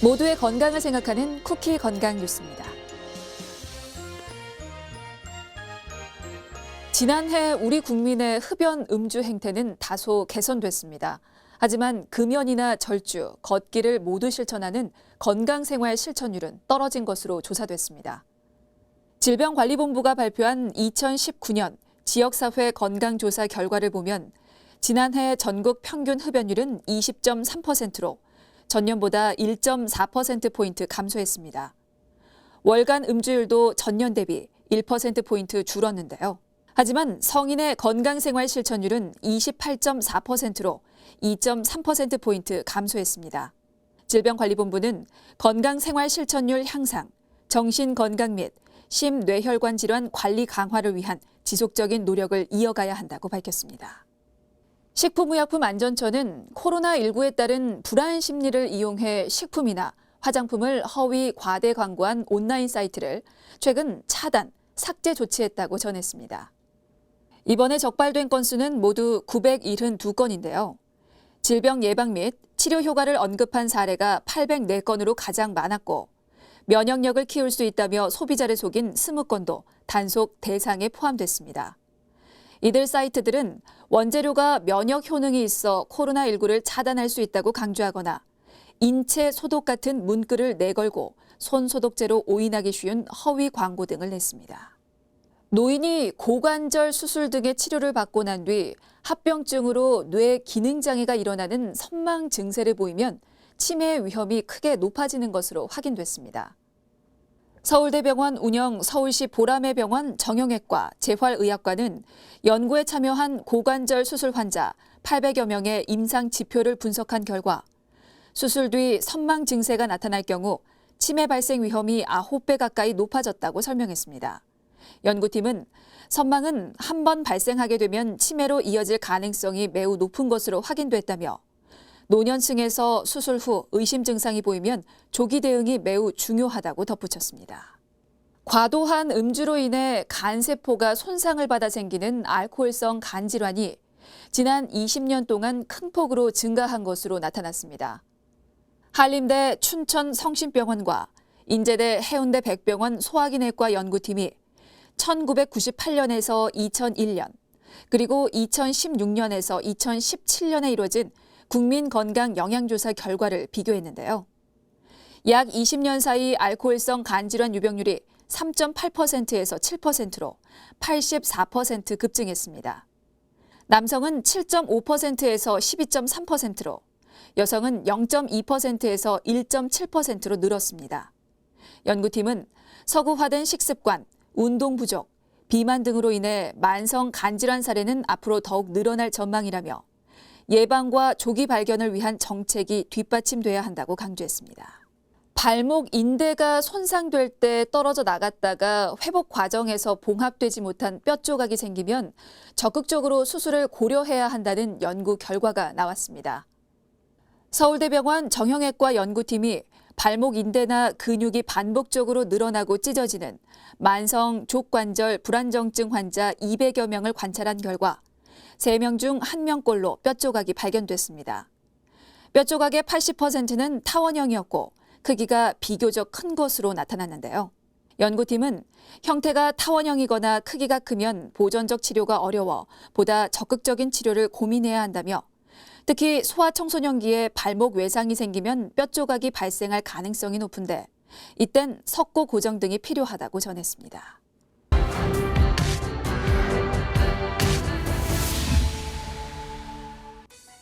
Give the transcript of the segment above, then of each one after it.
모두의 건강을 생각하는 쿠키 건강 뉴스입니다. 지난해 우리 국민의 흡연 음주 행태는 다소 개선됐습니다. 하지만 금연이나 절주, 걷기를 모두 실천하는 건강생활 실천율은 떨어진 것으로 조사됐습니다. 질병관리본부가 발표한 2019년 지역사회 건강조사 결과를 보면 지난해 전국 평균 흡연율은 20.3%로 전년보다 1.4%포인트 감소했습니다. 월간 음주율도 전년 대비 1%포인트 줄었는데요. 하지만 성인의 건강생활 실천율은 28.4%로 2.3%포인트 감소했습니다. 질병관리본부는 건강생활 실천율 향상, 정신건강 및 심뇌혈관 질환 관리 강화를 위한 지속적인 노력을 이어가야 한다고 밝혔습니다. 식품의약품안전처는 코로나19에 따른 불안 심리를 이용해 식품이나 화장품을 허위 과대 광고한 온라인 사이트를 최근 차단, 삭제 조치했다고 전했습니다. 이번에 적발된 건수는 모두 972건인데요. 질병 예방 및 치료 효과를 언급한 사례가 804건으로 가장 많았고 면역력을 키울 수 있다며 소비자를 속인 20건도 단속 대상에 포함됐습니다. 이들 사이트들은 원재료가 면역 효능이 있어 코로나19를 차단할 수 있다고 강조하거나 인체 소독 같은 문구를 내걸고 손 소독제로 오인하기 쉬운 허위 광고 등을 냈습니다. 노인이 고관절 수술 등의 치료를 받고 난 뒤 합병증으로 뇌 기능장애가 일어나는 선망 증세를 보이면 치매 위험이 크게 높아지는 것으로 확인됐습니다. 서울대병원 운영 서울시 보라매 병원 정형외과 재활의학과는 연구에 참여한 고관절 수술 환자 800여 명의 임상 지표를 분석한 결과 수술 뒤 선망 증세가 나타날 경우 치매 발생 위험이 9배 가까이 높아졌다고 설명했습니다. 연구팀은 선망은 한 번 발생하게 되면 치매로 이어질 가능성이 매우 높은 것으로 확인됐다며 노년층에서 수술 후 의심 증상이 보이면 조기 대응이 매우 중요하다고 덧붙였습니다. 과도한 음주로 인해 간세포가 손상을 받아 생기는 알코올성 간질환이 지난 20년 동안 큰 폭으로 증가한 것으로 나타났습니다. 한림대 춘천성심병원과 인제대 해운대 백병원 소화기내과 연구팀이 1998년에서 2001년, 그리고 2016년에서 2017년에 이뤄진 국민건강 영양조사 결과를 비교했는데요. 약 20년 사이 알코올성 간질환 유병률이 3.8%에서 7%로 84% 급증했습니다. 남성은 7.5%에서 12.3%로, 여성은 0.2%에서 1.7%로 늘었습니다. 연구팀은 서구화된 식습관, 운동 부족, 비만 등으로 인해 만성 간질환 사례는 앞으로 더욱 늘어날 전망이라며 예방과 조기 발견을 위한 정책이 뒷받침돼야 한다고 강조했습니다. 발목 인대가 손상될 때 떨어져 나갔다가 회복 과정에서 봉합되지 못한 뼈 조각이 생기면 적극적으로 수술을 고려해야 한다는 연구 결과가 나왔습니다. 서울대병원 정형외과 연구팀이 발목 인대나 근육이 반복적으로 늘어나고 찢어지는 만성 족관절 불안정증 환자 200여 명을 관찰한 결과 3명 중 1명꼴로 뼈 조각이 발견됐습니다. 뼈 조각의 80%는 타원형이었고 크기가 비교적 큰 것으로 나타났는데요. 연구팀은 형태가 타원형이거나 크기가 크면 보존적 치료가 어려워 보다 적극적인 치료를 고민해야 한다며 특히 소아청소년기에 발목 외상이 생기면 뼈 조각이 발생할 가능성이 높은데 이땐 석고 고정 등이 필요하다고 전했습니다.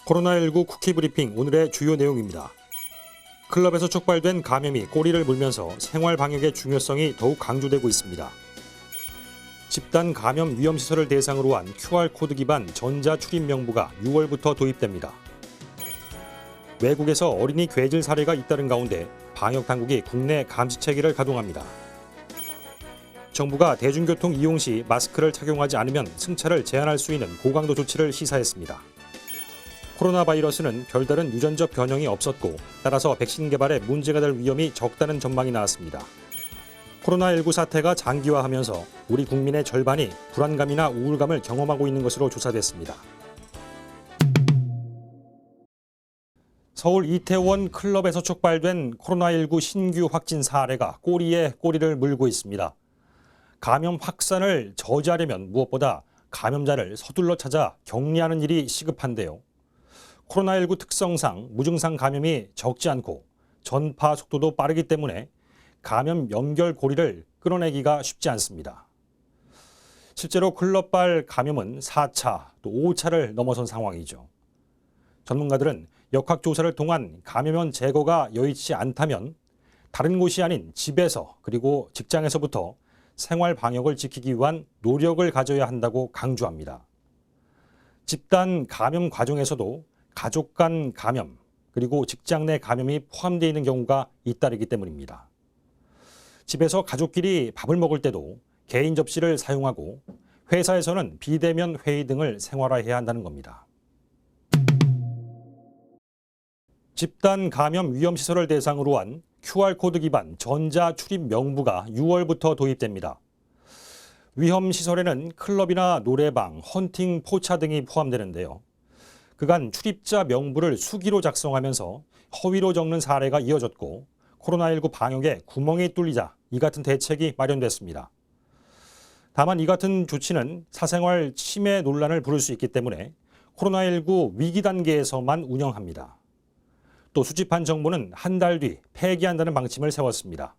코로나19 쿠키 브리핑 오늘의 주요 내용입니다. 클럽에서 촉발된 감염이 꼬리를 물면서 생활 방역의 중요성이 더욱 강조되고 있습니다. 집단 감염 위험시설을 대상으로 한 QR코드 기반 전자 출입 명부가 6월부터 도입됩니다. 외국에서 어린이 괴질 사례가 잇따른 가운데 방역당국이 국내 감시체계를 가동합니다. 정부가 대중교통 이용 시 마스크를 착용하지 않으면 승차를 제한할 수 있는 고강도 조치를 시사했습니다. 코로나 바이러스는 별다른 유전적 변형이 없었고 따라서 백신 개발에 문제가 될 위험이 적다는 전망이 나왔습니다. 코로나19 사태가 장기화하면서 우리 국민의 절반이 불안감이나 우울감을 경험하고 있는 것으로 조사됐습니다. 서울 이태원 클럽에서 촉발된 코로나19 신규 확진 사례가 꼬리에 꼬리를 물고 있습니다. 감염 확산을 저지하려면 무엇보다 감염자를 서둘러 찾아 격리하는 일이 시급한데요. 코로나19 특성상 무증상 감염이 적지 않고 전파 속도도 빠르기 때문에 감염 연결고리를 끊어내기가 쉽지 않습니다. 실제로 클럽발 감염은 4차, 또 5차를 넘어선 상황이죠. 전문가들은 역학조사를 통한 감염원 제거가 여의치 않다면 다른 곳이 아닌 집에서 그리고 직장에서부터 생활 방역을 지키기 위한 노력을 가져야 한다고 강조합니다. 집단 감염 과정에서도 가족 간 감염 그리고 직장 내 감염이 포함되어 있는 경우가 잇따르기 때문입니다. 집에서 가족끼리 밥을 먹을 때도 개인 접시를 사용하고 회사에서는 비대면 회의 등을 생활화해야 한다는 겁니다. 집단 감염 위험시설을 대상으로 한 QR코드 기반 전자 출입 명부가 6월부터 도입됩니다. 위험시설에는 클럽이나 노래방, 헌팅, 포차 등이 포함되는데요. 그간 출입자 명부를 수기로 작성하면서 허위로 적는 사례가 이어졌고 코로나19 방역에 구멍이 뚫리자 이 같은 대책이 마련됐습니다. 다만 이 같은 조치는 사생활 침해 논란을 부를 수 있기 때문에 코로나19 위기 단계에서만 운영합니다. 또 수집한 정보는 한 달 뒤 폐기한다는 방침을 세웠습니다.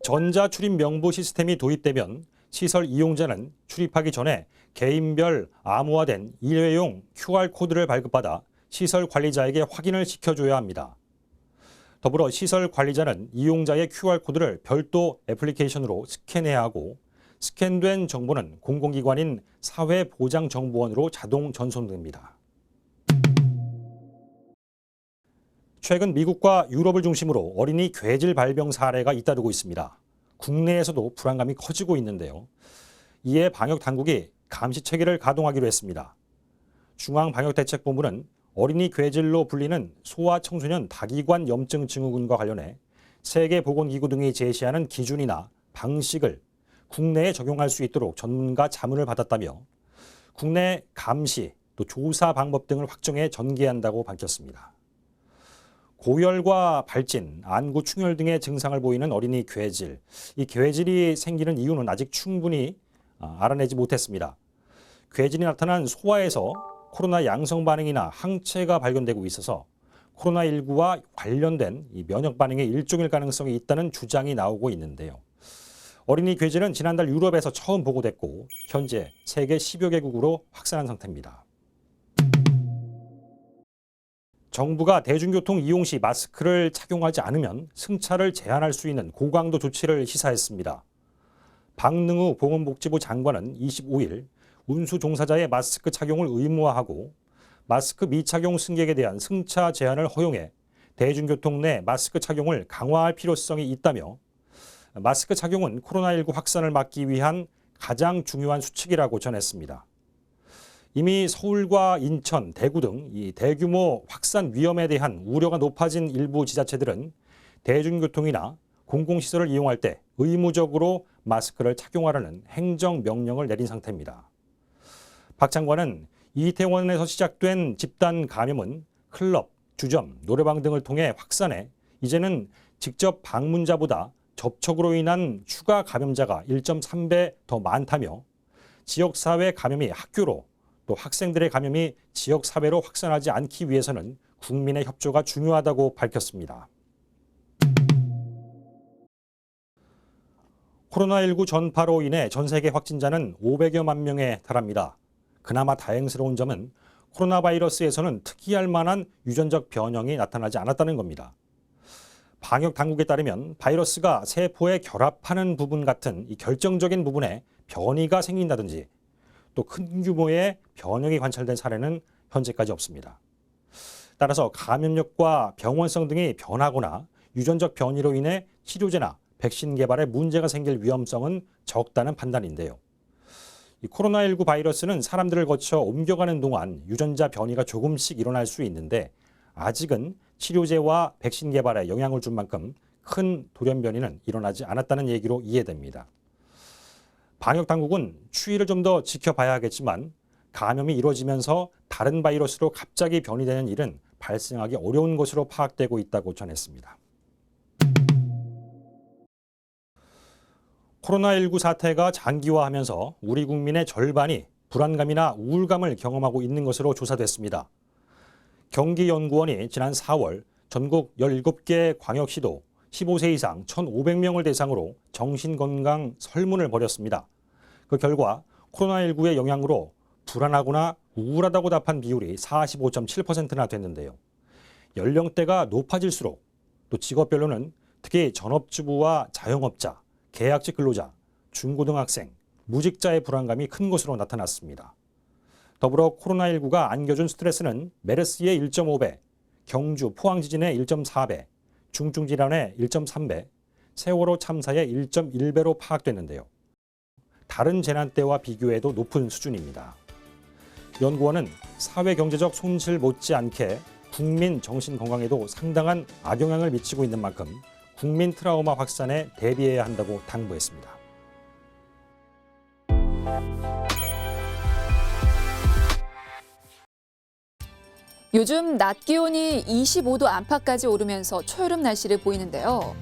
전자 출입 명부 시스템이 도입되면 시설 이용자는 출입하기 전에 개인별 암호화된 일회용 QR코드를 발급받아 시설 관리자에게 확인을 시켜줘야 합니다. 더불어 시설 관리자는 이용자의 QR코드를 별도 애플리케이션으로 스캔해야 하고 스캔된 정보는 공공기관인 사회보장정보원으로 자동 전송됩니다. 최근 미국과 유럽을 중심으로 어린이 괴질 발병 사례가 잇따르고 있습니다. 국내에서도 불안감이 커지고 있는데요. 이에 방역 당국이 감시 체계를 가동하기로 했습니다. 중앙방역대책본부는 어린이 괴질로 불리는 소아청소년 다기관 염증 증후군과 관련해 세계보건기구 등이 제시하는 기준이나 방식을 국내에 적용할 수 있도록 전문가 자문을 받았다며 국내 감시 또 조사 방법 등을 확정해 전개한다고 밝혔습니다. 고열과 발진, 안구 충혈 등의 증상을 보이는 어린이 괴질. 이 괴질이 생기는 이유는 아직 충분히 알아내지 못했습니다. 괴질이 나타난 소아에서 코로나 양성 반응이나 항체가 발견되고 있어서 코로나19와 관련된 이 면역 반응의 일종일 가능성이 있다는 주장이 나오고 있는데요. 어린이 괴질은 지난달 유럽에서 처음 보고됐고 현재 세계 10여 개국으로 확산한 상태입니다. 정부가 대중교통 이용 시 마스크를 착용하지 않으면 승차를 제한할 수 있는 고강도 조치를 시사했습니다. 박능우 보건복지부 장관은 25일 운수 종사자의 마스크 착용을 의무화하고 마스크 미착용 승객에 대한 승차 제한을 허용해 대중교통 내 마스크 착용을 강화할 필요성이 있다며 마스크 착용은 코로나19 확산을 막기 위한 가장 중요한 수칙이라고 전했습니다. 이미 서울과 인천, 대구 등 이 대규모 확산 위험에 대한 우려가 높아진 일부 지자체들은 대중교통이나 공공시설을 이용할 때 의무적으로 마스크를 착용하라는 행정명령을 내린 상태입니다. 박 장관은 이태원에서 시작된 집단 감염은 클럽, 주점, 노래방 등을 통해 확산해 이제는 직접 방문자보다 접촉으로 인한 추가 감염자가 1.3배 더 많다며 지역사회 감염이 학교로 또 학생들의 감염이 지역사회로 확산하지 않기 위해서는 국민의 협조가 중요하다고 밝혔습니다. 코로나19 전파로 인해 전 세계 확진자는 500여만 명에 달합니다. 그나마 다행스러운 점은 코로나 바이러스에서는 특이할 만한 유전적 변형이 나타나지 않았다는 겁니다. 방역 당국에 따르면 바이러스가 세포에 결합하는 부분 같은 이 결정적인 부분에 변이가 생긴다든지 또 큰 규모의 변형이 관찰된 사례는 현재까지 없습니다. 따라서 감염력과 병원성 등이 변하거나 유전적 변이로 인해 치료제나 백신 개발에 문제가 생길 위험성은 적다는 판단인데요. 이 코로나19 바이러스는 사람들을 거쳐 옮겨가는 동안 유전자 변이가 조금씩 일어날 수 있는데 아직은 치료제와 백신 개발에 영향을 준 만큼 큰 돌연변이는 일어나지 않았다는 얘기로 이해됩니다. 방역 당국은 추이를 좀 더 지켜봐야 하겠지만 감염이 이루어지면서 다른 바이러스로 갑자기 변이되는 일은 발생하기 어려운 것으로 파악되고 있다고 전했습니다. 코로나19 사태가 장기화하면서 우리 국민의 절반이 불안감이나 우울감을 경험하고 있는 것으로 조사됐습니다. 경기연구원이 지난 4월 전국 17개 광역시도 15세 이상 1,500명을 대상으로 정신건강 설문을 벌였습니다. 그 결과 코로나19의 영향으로 불안하거나 우울하다고 답한 비율이 45.7%나 됐는데요. 연령대가 높아질수록 또 직업별로는 특히 전업주부와 자영업자, 계약직 근로자, 중고등학생, 무직자의 불안감이 큰 것으로 나타났습니다. 더불어 코로나19가 안겨준 스트레스는 메르스의 1.5배, 경주 포항 지진의 1.4배, 중증 질환의 1.3배, 세월호 참사의 1.1배로 파악됐는데요. 다른 재난 때와 비교해도 높은 수준입니다. 연구원은 사회경제적 손실 못지않게 국민 정신 건강에도 상당한 악영향을 미치고 있는 만큼 국민 트라우마 확산에 대비해야 한다고 당부했습니다. 요즘 낮 기온이 25도 안팎까지 오르면서 초여름 날씨를 보이는데요.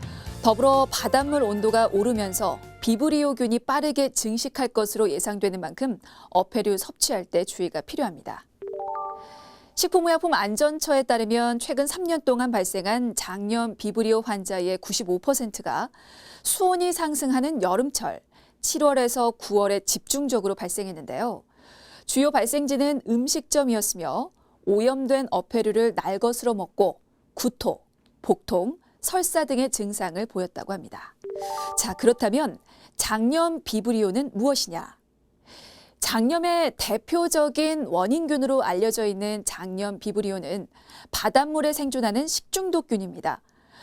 더불어 바닷물 온도가 오르면서 비브리오균이 빠르게 증식할 것으로 예상되는 만큼 어패류 섭취할 때 주의가 필요합니다. 식품의약품안전처에 따르면 최근 3년 동안 발생한 장염 비브리오 환자의 95%가 수온이 상승하는 여름철 7월에서 9월에 집중적으로 발생했는데요. 주요 발생지는 음식점이었으며 오염된 어패류를 날것으로 먹고 구토, 복통, 설사 등의 증상을 보였다고 합니다. 자, 그렇다면 장염 비브리오는 무엇이냐? 장염의 대표적인 원인균으로 알려져 있는 장염 비브리오는 바닷물에 생존하는 식중독균입니다.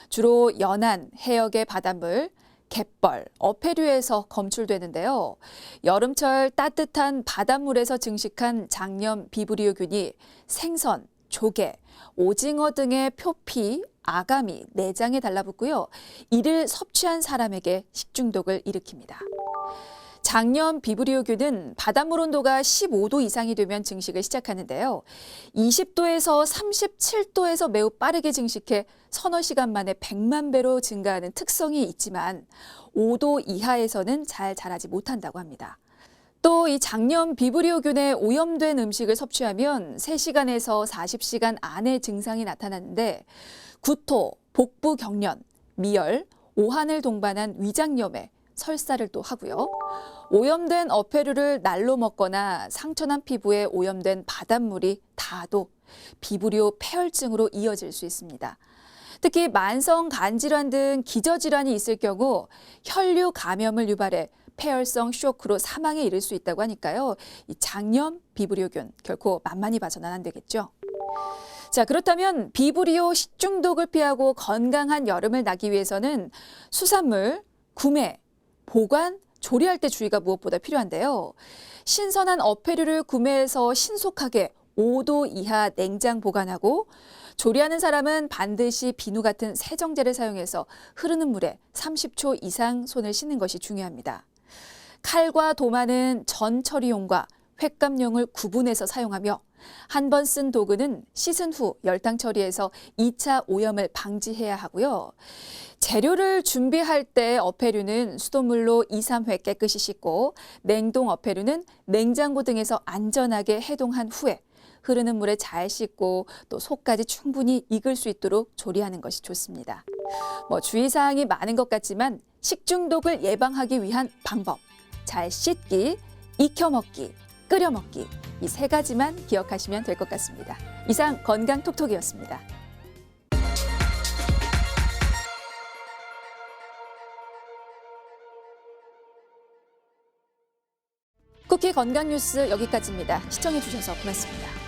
주로 연안, 해역의 바닷물, 갯벌, 어패류에서 검출되는데요. 여름철 따뜻한 바닷물에서 증식한 장염 비브리오균이 생선, 조개, 오징어 등의 표피, 아가미, 내장에 달라붙고요. 이를 섭취한 사람에게 식중독을 일으킵니다. 장염 비브리오균은 바닷물 온도가 15도 이상이 되면 증식을 시작하는데요. 20도에서 37도에서 매우 빠르게 증식해 서너 시간 만에 100만 배로 증가하는 특성이 있지만 5도 이하에서는 잘 자라지 못한다고 합니다. 또 이 장염 비브리오균에 오염된 음식을 섭취하면 3시간에서 40시간 안에 증상이 나타나는데 구토, 복부 경련, 미열, 오한을 동반한 위장염에 설사를 또 하고요. 오염된 어패류를 날로 먹거나 상처난 피부에 오염된 바닷물이 닿아도 비브리오 폐혈증으로 이어질 수 있습니다. 특히 만성 간질환 등 기저질환이 있을 경우 혈류 감염을 유발해 폐혈성 쇼크로 사망에 이를 수 있다고 하니까요. 이 장염 비브리오균 결코 만만히 봐서는 안 되겠죠. 자, 그렇다면 비브리오 식중독을 피하고 건강한 여름을 나기 위해서는 수산물 구매, 보관, 조리할 때 주의가 무엇보다 필요한데요. 신선한 어패류를 구매해서 신속하게 5도 이하 냉장 보관하고 조리하는 사람은 반드시 비누 같은 세정제를 사용해서 흐르는 물에 30초 이상 손을 씻는 것이 중요합니다. 칼과 도마는 전 처리용과 횟감용을 구분해서 사용하며 한 번 쓴 도구는 씻은 후 열탕 처리해서 2차 오염을 방지해야 하고요. 재료를 준비할 때 어패류는 수돗물로 2, 3회 깨끗이 씻고 냉동 어패류는 냉장고 등에서 안전하게 해동한 후에 흐르는 물에 잘 씻고 또 속까지 충분히 익을 수 있도록 조리하는 것이 좋습니다. 주의사항이 많은 것 같지만 식중독을 예방하기 위한 방법, 잘 씻기, 익혀 먹기, 끓여 먹기 이 3가지만 기억하시면 될 것 같습니다. 이상 건강톡톡이었습니다. 쿠키 건강 뉴스 여기까지입니다. 시청해 주셔서 고맙습니다.